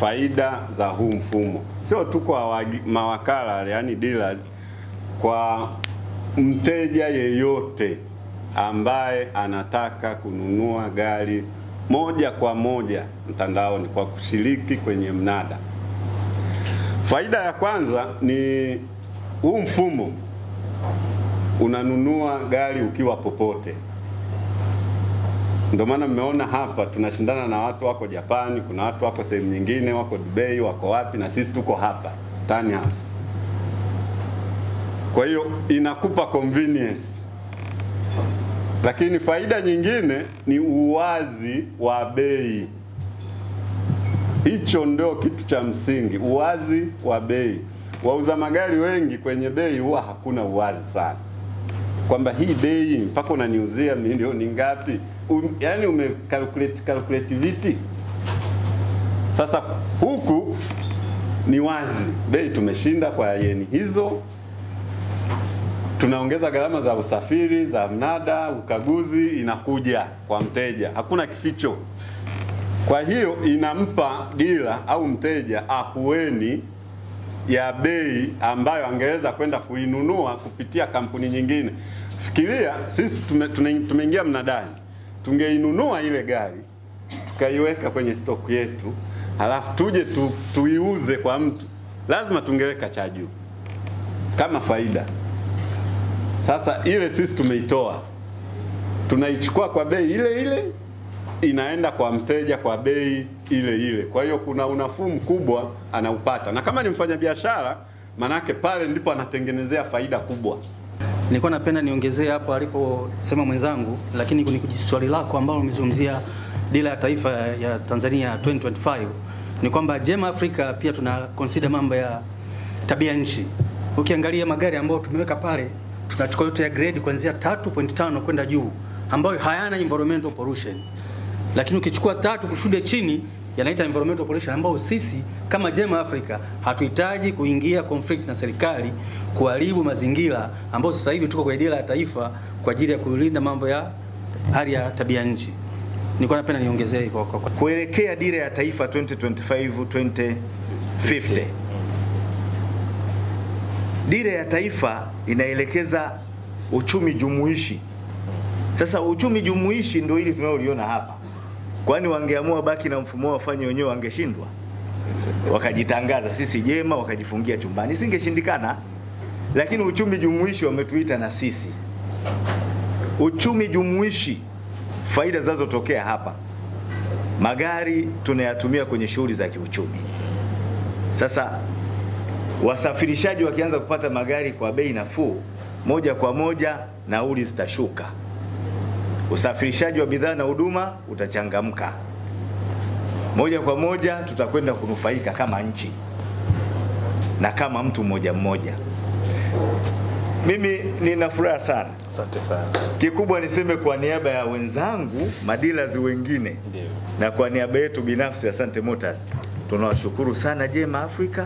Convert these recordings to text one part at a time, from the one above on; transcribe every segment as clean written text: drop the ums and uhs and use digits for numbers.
faida za huu mfumo, sio tu kwa mawakala yani dealers, kwa mteja yeyote ambaye anataka kununua gari moja kwa moja mtandaoni kwa kushiriki kwenye mnada. Faida ya kwanza ni huu mfumo unanunua gari ukiwa popote. Ndio maana mmeona hapa tunashindana na watu wako Japani, kuna watu wako sehemu nyingine, wako Dubai, wako wapi, na sisi tuko hapa Turnhouse. Kwa hiyo inakupa convenience. Lakini faida nyingine ni uwazi wa bei. Hicho ndio kitu cha msingi, uwazi wa bei. Wauza magari wengi kwenye bei huwa hakuna uwazi sana, kwamba hii bei mpaka unaniuzia milioni ngapi, yani calculate vipi? Sasa huku ni wazi, bei tumeshinda kwa yeni hizo, tunaongeza gharama za usafiri, za mnada, ukaguzi inakuja kwa mteja, hakuna kificho. Kwa hiyo inampa dealer au mteja ahueni ya bei ambayo angeweza kwenda kuinunua kupitia kampuni nyingine. Fikiria sisi tumeingia mnadani, tungeinunua ile gari tukaiweka kwenye stock yetu, halafu tuje tuiuze kwa mtu, lazima tungeweka cha juu kama faida. Sasa ile sisi tumeitoa, tunaichukua kwa bei ile ile, inaenda kwa mteja kwa bei ile ile. Kwa hiyo kuna unafuu mkubwa anaupata, na kama ni mfanyabiashara, manake pale ndipo anatengenezea faida kubwa. Nilikuwa napenda niongezee hapo aliposema mwenzangu, lakini kwenye swali lako ambalo umezungumzia dira ya taifa ya Tanzania 2025, ni kwamba Gem Africa pia tuna consider mambo ya tabia nchi. Ukiangalia magari ambayo tumeweka pale, tunachukua yote ya grade kuanzia 3.5 kwenda juu, ambayo hayana environmental pollution. Lakini ukichukua 3 kushude chini, yanaita environmental pollution, ambao sisi kama Gem Africa hatuhitaji kuingia conflict na serikali kuharibu mazingira, ambao sasa hivi tuko kwa dira ya taifa kwa ajili ya kulinda mambo ya hali ya tabia nchi. Nilikuwa napenda niongezee kwa kuelekea dira ya taifa 2025-2050. Dira ya taifa inaelekeza uchumi jumuishi. Sasa uchumi jumuishi ndio hili tunaloliona hapa. Kwani wangeamua baki na mfumo wafanye wenyewe wangeshindwa? Wakajitangaza sisi Jema, wakajifungia chumbani, singeshindikana. Lakini uchumi jumuishi wametuita na sisi. Uchumi jumuishi, faida zinazotokea hapa, magari tunayatumia kwenye shughuli za kiuchumi. Sasa wasafirishaji wakianza kupata magari kwa bei nafuu, moja kwa moja nauli zitashuka, usafirishaji wa bidhaa na huduma utachangamka, moja kwa moja tutakwenda kunufaika kama nchi na kama mtu mmoja mmoja. Mimi nina furaha sana. Asante sana. Kikubwa niseme kwa niaba ya wenzangu madilazi wengine, ndiyo, na kwa niaba yetu binafsi ya Asante Motors, tunawashukuru sana Gem Africa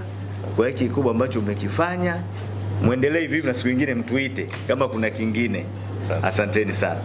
kwa hiki kikubwa ambacho mmekifanya. Muendelee hivi na siku nyingine mtuite kama kuna kingine. Asanteni sana.